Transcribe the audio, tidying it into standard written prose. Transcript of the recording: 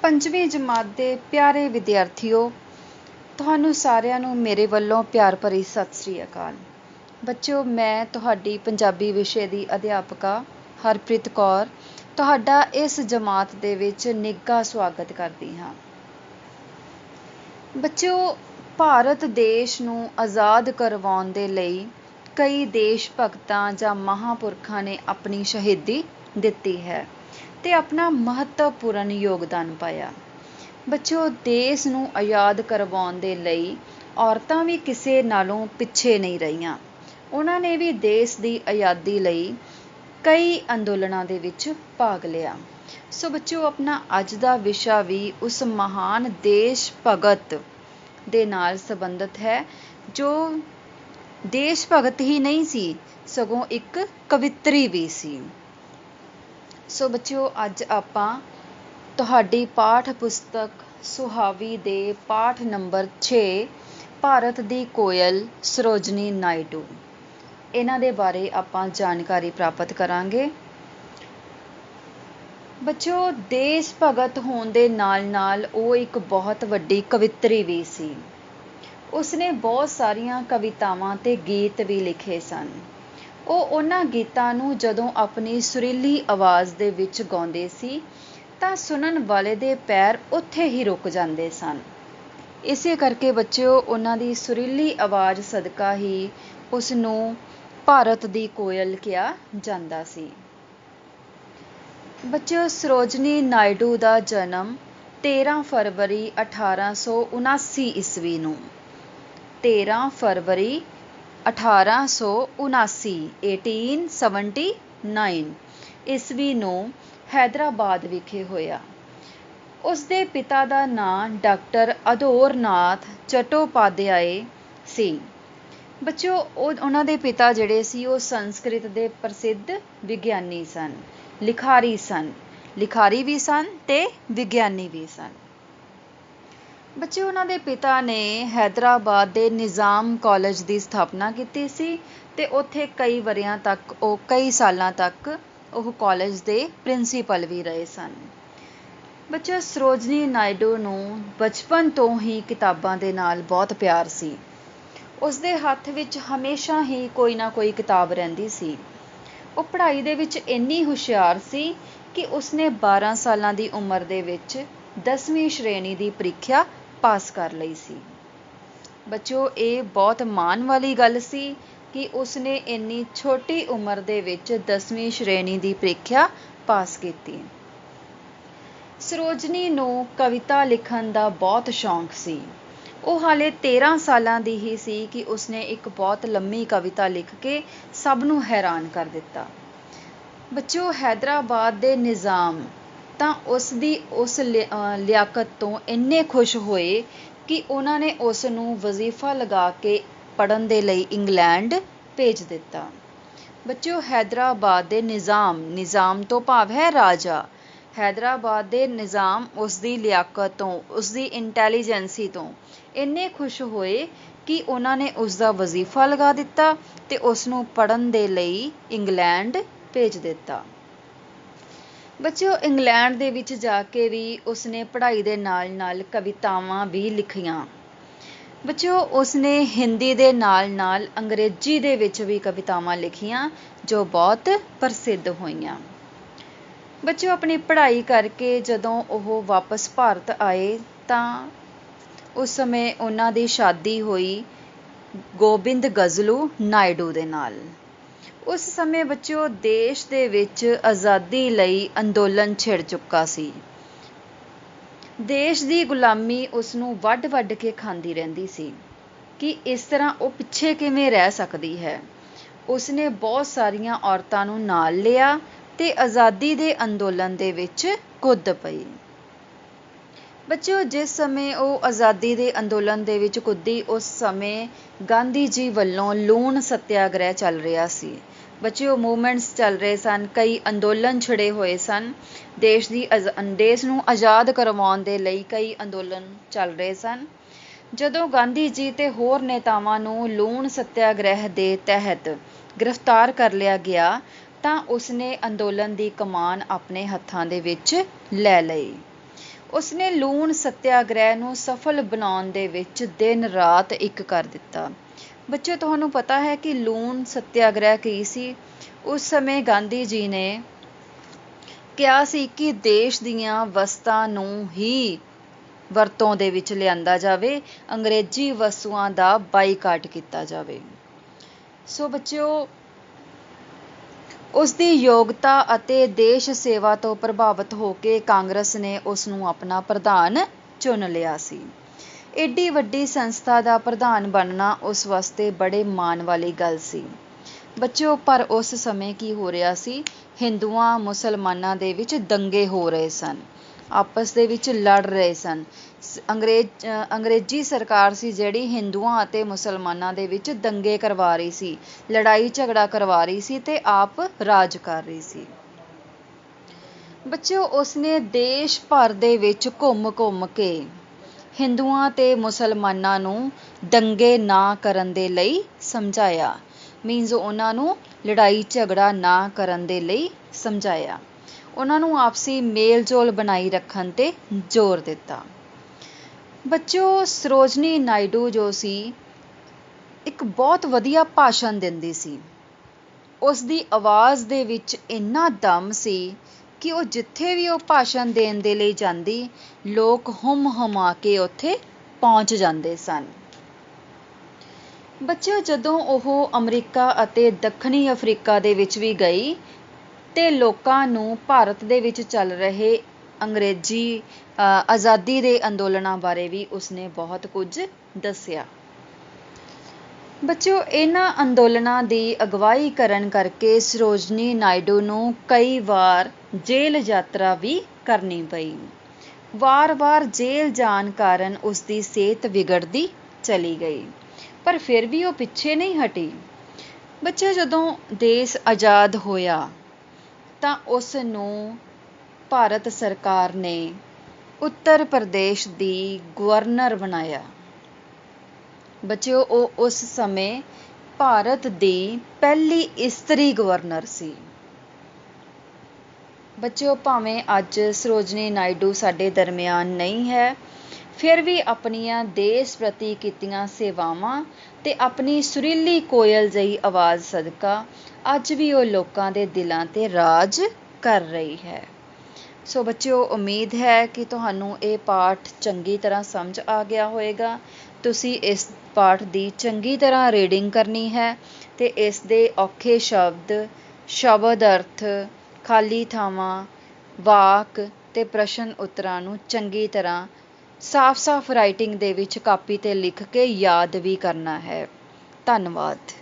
ਪੰਜਵੀਂ ਜਮਾਤ ਦੇ ਪਿਆਰੇ ਵਿਦਿਆਰਥੀਓ, ਤੁਹਾਨੂੰ ਸਾਰਿਆਂ ਨੂੰ ਮੇਰੇ ਵੱਲੋਂ ਪਿਆਰ ਭਰੀ ਸਤਿ ਸ੍ਰੀ ਅਕਾਲ। ਬੱਚਿਓ, ਮੈਂ ਤੁਹਾਡੀ ਪੰਜਾਬੀ ਵਿਸ਼ੇ ਦੀ ਅਧਿਆਪਕਾ ਹਰਪ੍ਰੀਤ ਕੌਰ ਤੁਹਾਡਾ ਇਸ ਜਮਾਤ ਦੇ ਵਿੱਚ ਨਿੱਘਾ ਸਵਾਗਤ ਕਰਦੀ ਹਾਂ। ਬੱਚਿਓ, ਭਾਰਤ ਦੇਸ਼ ਨੂੰ ਆਜ਼ਾਦ ਕਰਵਾਉਣ ਦੇ ਲਈ ਕਈ ਦੇਸ਼ ਭਗਤਾਂ ਜਾਂ ਮਹਾਂਪੁਰਖਾਂ ਨੇ ਆਪਣੀ ਸ਼ਹੀਦੀ ਦਿੱਤੀ ਹੈ ਤੇ ਆਪਣਾ ਮਹੱਤਵਪੂਰਨ ਯੋਗਦਾਨ ਪਾਇਆ। ਬੱਚਿਓ, ਦੇਸ਼ ਨੂੰ ਆਜ਼ਾਦ ਕਰਵਾਉਣ ਦੇ ਲਈ ਔਰਤਾਂ ਵੀ ਕਿਸੇ ਨਾਲੋਂ ਪਿੱਛੇ ਨਹੀਂ ਰਹੀਆਂ। ਉਹਨਾਂ ਨੇ ਵੀ ਦੇਸ਼ ਦੀ ਆਜ਼ਾਦੀ ਲਈ ਕਈ ਅੰਦੋਲਨਾਂ ਦੇ ਵਿੱਚ ਭਾਗ ਲਿਆ। ਸੋ ਬੱਚਿਓ, ਆਪਣਾ ਅੱਜ ਦਾ ਵਿਸ਼ਾ ਵੀ ਉਸ ਮਹਾਨ ਦੇਸ਼ ਭਗਤ ਦੇ ਨਾਲ ਸੰਬੰਧਿਤ ਹੈ ਜੋ ਦੇਸ਼ ਭਗਤ ਹੀ ਨਹੀਂ ਸੀ, ਸਗੋਂ ਇੱਕ ਕਵਿੱਤਰੀ ਵੀ ਸੀ। ਸੋ ਬੱਚਿਓ, ਅੱਜ ਆਪਾਂ ਤੁਹਾਡੀ ਪਾਠ ਪੁਸਤਕ ਸੁਹਾਵੀ ਦੇ ਪਾਠ ਨੰਬਰ 6 ਭਾਰਤ ਦੀ ਕੋਇਲ ਸਰੋਜਨੀ ਨਾਇਡੂ, ਇਹਨਾਂ ਦੇ ਬਾਰੇ ਆਪਾਂ ਜਾਣਕਾਰੀ ਪ੍ਰਾਪਤ ਕਰਾਂਗੇ। ਬੱਚਿਓ, ਦੇਸ਼ ਭਗਤ ਹੋਣ ਦੇ ਨਾਲ ਨਾਲ ਉਹ ਇੱਕ ਬਹੁਤ ਵੱਡੀ ਕਵਿੱਤਰੀ ਵੀ ਸੀ। ਉਸਨੇ ਬਹੁਤ ਸਾਰੀਆਂ ਕਵਿਤਾਵਾਂ ਤੇ ਗੀਤ ਵੀ ਲਿਖੇ ਸਨ। ਉਹ ਉਹਨਾਂ ਗੀਤਾਂ ਨੂੰ ਜਦੋਂ ਆਪਣੀ ਸੁਰੀਲੀ ਆਵਾਜ਼ ਦੇ ਵਿੱਚ ਗਾਉਂਦੇ ਸੀ ਤਾਂ ਸੁਣਨ ਵਾਲੇ ਦੇ ਪੈਰ ਉੱਥੇ ਹੀ ਰੁਕ ਜਾਂਦੇ ਸਨ। ਇਸੇ ਕਰਕੇ ਬੱਚਿਓ, ਉਹਨਾਂ ਦੀ ਸੁਰੀਲੀ ਆਵਾਜ਼ ਸਦਕਾ ਹੀ ਉਸ ਨੂੰ ਭਾਰਤ ਦੀ ਕੋਇਲ ਕਿਹਾ ਜਾਂਦਾ ਸੀ। ਬੱਚਿਓ, ਸਰੋਜਨੀ ਨਾਇਡੂ ਦਾ ਜਨਮ 13 ਫਰਵਰੀ 1879 ਈਸਵੀ ਨੂੰ 13 ਫਰਵਰੀ 1879 1879 ਈਸਵੀ ਨੂੰ ਹੈਦਰਾਬਾਦ ਵਿਖੇ ਹੋਇਆ। ਉਸ ਦੇ ਪਿਤਾ ਦਾ ਨਾਂ ਡਾਕਟਰ ਅਧੋਰਨਾਥ ਚੱਟੋਪਾਧਿਆਏ ਸੀ। ਬੱਚਿਓ, ਉਹਨਾਂ ਦੇ ਪਿਤਾ ਜਿਹੜੇ ਸੀ ਉਹ ਸੰਸਕ੍ਰਿਤ ਦੇ ਪ੍ਰਸਿੱਧ ਵਿਗਿਆਨੀ ਸਨ, ਲਿਖਾਰੀ ਵੀ ਸਨ ਤੇ ਵਿਗਿਆਨੀ ਵੀ ਸਨ। ਬੱਚਿਓ, ਉਹਨਾਂ ਦੇ ਪਿਤਾ ਨੇ ਹੈਦਰਾਬਾਦ ਦੇ ਨਿਜ਼ਾਮ ਕਾਲਜ ਦੀ ਸਥਾਪਨਾ ਕੀਤੀ ਸੀ ਤੇ ਉੱਥੇ ਕਈ ਸਾਲਾਂ ਤੱਕ ਉਹ ਕਾਲਜ ਦੇ ਪ੍ਰਿੰਸੀਪਲ ਵੀ ਰਹੇ ਸਨ। ਬੱਚਿਓ, ਸਰੋਜਨੀ ਨਾਇਡੂ ਨੂੰ ਬਚਪਨ ਤੋਂ ਹੀ ਕਿਤਾਬਾਂ ਦੇ ਨਾਲ ਬਹੁਤ ਪਿਆਰ ਸੀ। ਉਸਦੇ ਹੱਥ ਵਿੱਚ ਹਮੇਸ਼ਾ ਹੀ ਕੋਈ ਨਾ ਕੋਈ ਕਿਤਾਬ ਰਹਿੰਦੀ ਸੀ। ਉਹ ਪੜ੍ਹਾਈ ਦੇ ਵਿੱਚ ਇੰਨੀ ਹੁਸ਼ਿਆਰ ਸੀ ਕਿ ਉਸਨੇ 12 ਸਾਲਾਂ ਦੀ ਉਮਰ ਦੇ ਵਿੱਚ 10ਵੀਂ ਸ਼੍ਰੇਣੀ ਦੀ ਪ੍ਰੀਖਿਆ ਪਾਸ ਕਰ ਲਈ ਸੀ। ਬੱਚਿਓ, ਇਹ ਬਹੁਤ ਮਾਣ ਵਾਲੀ ਗੱਲ ਸੀ ਕਿ ਉਸਨੇ ਇੰਨੀ ਛੋਟੀ ਉਮਰ ਦੇ ਵਿੱਚ 10ਵੀਂ ਸ਼੍ਰੇਣੀ ਦੀ ਪ੍ਰੀਖਿਆ ਪਾਸ ਕੀਤੀ। ਸਰੋਜਨੀ ਨੂੰ ਕਵਿਤਾ ਲਿਖਣ ਦਾ ਬਹੁਤ ਸ਼ੌਂਕ ਸੀ। ਉਹ ਹਾਲੇ 13 ਸਾਲਾਂ ਦੀ ਹੀ ਸੀ ਕਿ ਉਸਨੇ ਇੱਕ ਬਹੁਤ ਲੰਮੀ ਕਵਿਤਾ ਲਿਖ ਕੇ ਸਭ ਨੂੰ ਹੈਰਾਨ ਕਰ ਦਿੱਤਾ। ਬੱਚਿਓ, ਹੈਦਰਾਬਾਦ ਦੇ ਨਿਜ਼ਾਮ ਤਾਂ ਉਸਦੀ ਉਸ ਲਿਆਕਤ ਤੋਂ ਇੰਨੇ ਖੁਸ਼ ਹੋਏ ਕਿ ਉਹਨਾਂ ਨੇ ਉਸ ਨੂੰ ਵਜ਼ੀਫਾ ਲਗਾ ਕੇ ਪੜ੍ਹਨ ਦੇ ਲਈ ਇੰਗਲੈਂਡ ਭੇਜ ਦਿੱਤਾ। ਬੱਚਿਓ, ਹੈਦਰਾਬਾਦ ਦੇ ਨਿਜ਼ਾਮ ਤੋਂ ਭਾਵ ਹੈ ਰਾਜਾ। ਹੈਦਰਾਬਾਦ ਦੇ ਨਿਜ਼ਾਮ ਉਸਦੀ ਲਿਆਕਤ ਤੋਂ, ਉਸਦੀ ਇੰਟੈਲੀਜੈਂਸੀ ਤੋਂ ਇੰਨੇ ਖੁਸ਼ ਹੋਏ ਕਿ ਉਹਨਾਂ ਨੇ ਉਸਦਾ ਵਜ਼ੀਫਾ ਲਗਾ ਦਿੱਤਾ ਤੇ ਉਸਨੂੰ ਪੜ੍ਹਨ ਦੇ ਲਈ ਇੰਗਲੈਂਡ ਭੇਜ ਦਿੱਤਾ। ਬੱਚਿਓ, ਇੰਗਲੈਂਡ ਦੇ ਵਿੱਚ ਜਾ ਕੇ ਵੀ ਉਸਨੇ ਪੜ੍ਹਾਈ ਦੇ ਨਾਲ ਨਾਲ ਕਵਿਤਾਵਾਂ ਵੀ ਲਿਖੀਆਂ। ਬੱਚਿਓ, ਉਸਨੇ ਹਿੰਦੀ ਦੇ ਨਾਲ ਨਾਲ ਅੰਗਰੇਜ਼ੀ ਦੇ ਵਿੱਚ ਵੀ ਕਵਿਤਾਵਾਂ ਲਿਖੀਆਂ ਜੋ ਬਹੁਤ ਪ੍ਰਸਿੱਧ ਹੋਈਆਂ। ਬੱਚਿਓ, ਆਪਣੀ ਪੜ੍ਹਾਈ ਕਰਕੇ ਜਦੋਂ ਉਹ ਵਾਪਸ ਭਾਰਤ ਆਏ ਤਾਂ ਉਸ ਸਮੇਂ ਉਹਨਾਂ ਦੀ ਸ਼ਾਦੀ ਹੋਈ ਗੋਬਿੰਦ ਗਜ਼ਲੂ ਨਾਇਡੂ ਦੇ ਨਾਲ। ਉਸ ਸਮੇਂ ਬੱਚਿਓ, ਦੇਸ਼ ਦੇ ਵਿੱਚ ਆਜ਼ਾਦੀ ਲਈ ਅੰਦੋਲਨ ਛਿੜ ਚੁੱਕਾ ਸੀ। ਦੇਸ਼ ਦੀ ਗੁਲਾਮੀ ਉਸਨੂੰ ਵੱਢ ਵੱਢ ਕੇ ਖਾਂਦੀ ਰਹਿੰਦੀ ਸੀ ਕਿ ਇਸ ਤਰ੍ਹਾਂ ਉਹ ਪਿੱਛੇ ਕਿਵੇਂ ਰਹਿ ਸਕਦੀ ਹੈ। ਉਸਨੇ ਬਹੁਤ ਸਾਰੀਆਂ ਔਰਤਾਂ ਨੂੰ ਨਾਲ ਲਿਆ ਤੇ ਆਜ਼ਾਦੀ ਦੇ ਅੰਦੋਲਨ ਦੇ ਵਿੱਚ ਕੁੱਦ ਪਈ। ਬੱਚਿਓ, ਜਿਸ ਸਮੇਂ ਉਹ ਆਜ਼ਾਦੀ ਦੇ ਅੰਦੋਲਨ ਦੇ ਵਿੱਚ ਕੁੱਦੀ, ਉਸ ਸਮੇਂ ਗਾਂਧੀ ਜੀ ਵੱਲੋਂ ਲੂਣ ਸੱਤਿਆਗ੍ਰਹਿ ਚੱਲ ਰਿਹਾ ਸੀ। ਬੱਚਿਓ, ਮੂਵਮੈਂਟਸ ਚੱਲ ਰਹੇ ਸਨ, ਕਈ ਅੰਦੋਲਨ ਛਿੜੇ ਹੋਏ ਸਨ। ਦੇਸ਼ ਨੂੰ ਆਜ਼ਾਦ ਕਰਵਾਉਣ ਦੇ ਲਈ ਕਈ ਅੰਦੋਲਨ ਚੱਲ ਰਹੇ ਸਨ। ਜਦੋਂ ਗਾਂਧੀ ਜੀ ਤੇ ਹੋਰ ਨੇਤਾਵਾਂ ਨੂੰ ਲੂਣ ਸੱਤਿਆਗ੍ਰਹਿ ਦੇ ਤਹਿਤ ਗ੍ਰਿਫਤਾਰ ਕਰ ਲਿਆ ਗਿਆ ਤਾਂ ਉਸਨੇ ਅੰਦੋਲਨ ਦੀ ਕਮਾਨ ਆਪਣੇ ਹੱਥਾਂ ਦੇ ਵਿੱਚ ਲੈ ਲਈ। ਉਸਨੇ ਲੂਣ ਸੱਤਿਆਗ੍ਰਹਿ ਨੂੰ ਸਫਲ ਬਣਾਉਣ ਦੇ ਵਿੱਚ ਦਿਨ ਰਾਤ ਇੱਕ ਕਰ ਦਿੱਤਾ। ਬੱਚਿਓ, ਤੁਹਾਨੂੰ ਪਤਾ ਹੈ ਕਿ ਲੂਣ ਸੱਤਿਆਗ੍ਰਹਿ ਕੀ ਸੀ? ਉਸ ਸਮੇਂ ਗਾਂਧੀ ਜੀ ਨੇ ਕਿਹਾ ਸੀ ਕਿ ਦੇਸ਼ ਦੀਆਂ ਵਸਤਾਂ ਨੂੰ ਹੀ ਵਰਤੋਂ ਦੇ ਵਿੱਚ ਲਿਆਂਦਾ ਜਾਵੇ, ਅੰਗਰੇਜ਼ੀ ਵਸਤੂਆਂ ਦਾ ਬਾਈਕਾਟ ਕੀਤਾ ਜਾਵੇ। ਸੋ ਬੱਚਿਓ, ਉਸ ਦੀ ਯੋਗਤਾ ਅਤੇ ਦੇਸ਼ ਸੇਵਾ ਤੋਂ ਪ੍ਰਭਾਵਿਤ ਹੋ ਕੇ ਕਾਂਗਰਸ ਨੇ ਉਸ ਨੂੰ ਆਪਣਾ ਪ੍ਰਧਾਨ ਚੁਣ ਲਿਆ ਸੀ। ਏਡੀ ਵੱਡੀ ਸੰਸਥਾ ਦਾ ਪ੍ਰਧਾਨ ਬਣਨਾ ਉਸ ਵਾਸਤੇ ਬੜੇ ਮਾਣ ਵਾਲੀ ਗੱਲ ਸੀ। ਬੱਚਿਓ, ਪਰ ਉਸ ਸਮੇਂ ਕੀ ਹੋ ਰਿਹਾ ਸੀ? ਹਿੰਦੂਆਂ ਮੁਸਲਮਾਨਾਂ ਦੇ ਵਿੱਚ ਦੰਗੇ ਹੋ ਰਹੇ ਸਨ, ਆਪਸ ਦੇ ਵਿੱਚ ਲੜ ਰਹੇ ਸਨ। ਅੰਗਰੇਜ਼ੀ ਸਰਕਾਰ ਸੀ ਜਿਹੜੀ ਹਿੰਦੂਆਂ ਅਤੇ ਮੁਸਲਮਾਨਾਂ ਦੇ ਵਿੱਚ ਦੰਗੇ ਕਰਵਾ ਰਹੀ ਸੀ, ਲੜਾਈ ਝਗੜਾ ਕਰਵਾ ਰਹੀ ਸੀ ਤੇ ਆਪ ਰਾਜ ਕਰ ਰਹੀ ਸੀ। ਬੱਚਿਓ, ਉਸਨੇ ਦੇਸ਼ ਭਰ ਦੇ ਵਿੱਚ ਘੁੰਮ ਕੇ ਹਿੰਦੂਆਂ ਤੇ ਮੁਸਲਮਾਨਾਂ ਨੂੰ ਦੰਗੇ ਨਾ ਕਰਨ ਦੇ ਲਈ ਸਮਝਾਇਆ। ਮੀਨਜ਼ ਉਹਨਾਂ ਨੂੰ ਲੜਾਈ ਝਗੜਾ ਨਾ ਕਰਨ ਦੇ ਲਈ ਸਮਝਾਇਆ। ਉਹਨਾਂ ਨੂੰ ਆਪਸੀ ਮੇਲ ਜੋਲ ਬਣਾਈ ਰੱਖਣ 'ਤੇ ਜ਼ੋਰ ਦਿੱਤਾ। ਬੱਚਿਓ, ਸਰੋਜਨੀ ਨਾਇਡੂ ਜੋ ਸੀ, ਇੱਕ ਬਹੁਤ ਵਧੀਆ ਭਾਸ਼ਣ ਦਿੰਦੀ ਸੀ। ਉਸ ਦੀ ਆਵਾਜ਼ ਦੇ ਵਿੱਚ ਇੰਨਾ ਦਮ ਸੀ ਕਿ ਉਹ ਜਿੱਥੇ ਵੀ ਉਹ ਭਾਸ਼ਣ ਦੇਣ ਦੇ ਲਈ ਜਾਂਦੀ, ਲੋਕ ਹੁੰਮ-ਹੁਮਾ ਕੇ ਉੱਥੇ ਪਹੁੰਚ ਜਾਂਦੇ ਸਨ। ਬੱਚਿਓ, ਜਦੋਂ ਉਹ ਅਮਰੀਕਾ ਅਤੇ ਦੱਖਣੀ ਅਫਰੀਕਾ ਦੇ ਵਿੱਚ ਵੀ ਗਈ ਤੇ ਲੋਕਾਂ ਨੂੰ ਭਾਰਤ ਦੇ ਵਿੱਚ ਚੱਲ ਰਹੇ ਅੰਗਰੇਜ਼ੀ ਆਜ਼ਾਦੀ ਦੇ ਅੰਦੋਲਨਾਂ ਬਾਰੇ ਵੀ ਉਸਨੇ ਬਹੁਤ ਕੁਝ ਦੱਸਿਆ। ਬੱਚਿਓ, ਇਹਨਾਂ ਅੰਦੋਲਨਾਂ ਦੀ ਅਗਵਾਈ ਕਰਨ ਕਰਕੇ ਸਰੋਜਨੀ ਨਾਇਡੂ ਨੂੰ ਕਈ ਵਾਰ ਜੇਲ੍ਹ ਯਾਤਰਾ ਵੀ ਕਰਨੀ ਪਈ। ਵਾਰ-ਵਾਰ ਜੇਲ੍ਹ ਜਾਣ ਕਾਰਨ ਉਸਦੀ ਸਿਹਤ ਵਿਗੜਦੀ ਚਲੀ ਗਈ, ਪਰ ਫਿਰ ਵੀ ਉਹ ਪਿੱਛੇ ਨਹੀਂ ਹਟੀ। ਬੱਚਿਓ, ਜਦੋਂ ਦੇਸ਼ ਆਜ਼ਾਦ ਹੋਇਆ ਤਾਂ ਉਸ ਨੂੰ ਭਾਰਤ ਸਰਕਾਰ ਨੇ ਉੱਤਰ ਪ੍ਰਦੇਸ਼ ਦੀ ਗਵਰਨਰ ਬਣਾਇਆ। ਬੱਚਿਓ, ਉਹ ਉਸ ਸਮੇਂ ਭਾਰਤ ਦੀ ਪਹਿਲੀ ਇਸਤਰੀ ਗਵਰਨਰ ਸੀ। ਬੱਚਿਓ, ਭਾਵੇਂ ਅੱਜ ਸਰੋਜਨੀ ਨਾਇਡੂ ਸਾਡੇ ਦਰਮਿਆਨ ਨਹੀਂ ਹੈ, ਫਿਰ ਵੀ ਆਪਣੀਆਂ ਦੇਸ਼ ਪ੍ਰਤੀ ਕੀਤੀਆਂ ਸੇਵਾਵਾਂ ਤੇ ਆਪਣੀ ਸੁਰੀਲੀ ਕੋਇਲ ਜਿਹੀ ਆਵਾਜ਼ ਸਦਕਾ ਅੱਜ ਵੀ ਉਹ ਲੋਕਾਂ ਦੇ ਦਿਲਾਂ 'ਤੇ ਰਾਜ ਕਰ ਰਹੀ ਹੈ। ਸੋ ਬੱਚਿਓ, ਉਮੀਦ ਹੈ ਕਿ ਤੁਹਾਨੂੰ ਇਹ ਪਾਠ ਚੰਗੀ ਤਰ੍ਹਾਂ ਸਮਝ ਆ ਗਿਆ ਹੋਵੇਗਾ। ਤੁਸੀਂ ਇਸ ਪਾਠ ਦੀ ਚੰਗੀ ਤਰ੍ਹਾਂ ਰੀਡਿੰਗ ਕਰਨੀ ਹੈ ਤੇ ਇਸ ਦੇ ਔਖੇ ਸ਼ਬਦ ਅਰਥ, ਖਾਲੀ ਥਾਵਾਂ, ਵਾਕ ਤੇ ਪ੍ਰਸ਼ਨ ਉੱਤਰਾਂ ਨੂੰ ਚੰਗੀ ਤਰ੍ਹਾਂ ਸਾਫ਼-ਸਾਫ਼ ਰਾਈਟਿੰਗ ਦੇ ਵਿੱਚ ਕਾਪੀ 'ਤੇ ਲਿਖ ਕੇ ਯਾਦ ਵੀ ਕਰਨਾ ਹੈ। ਧੰਨਵਾਦ।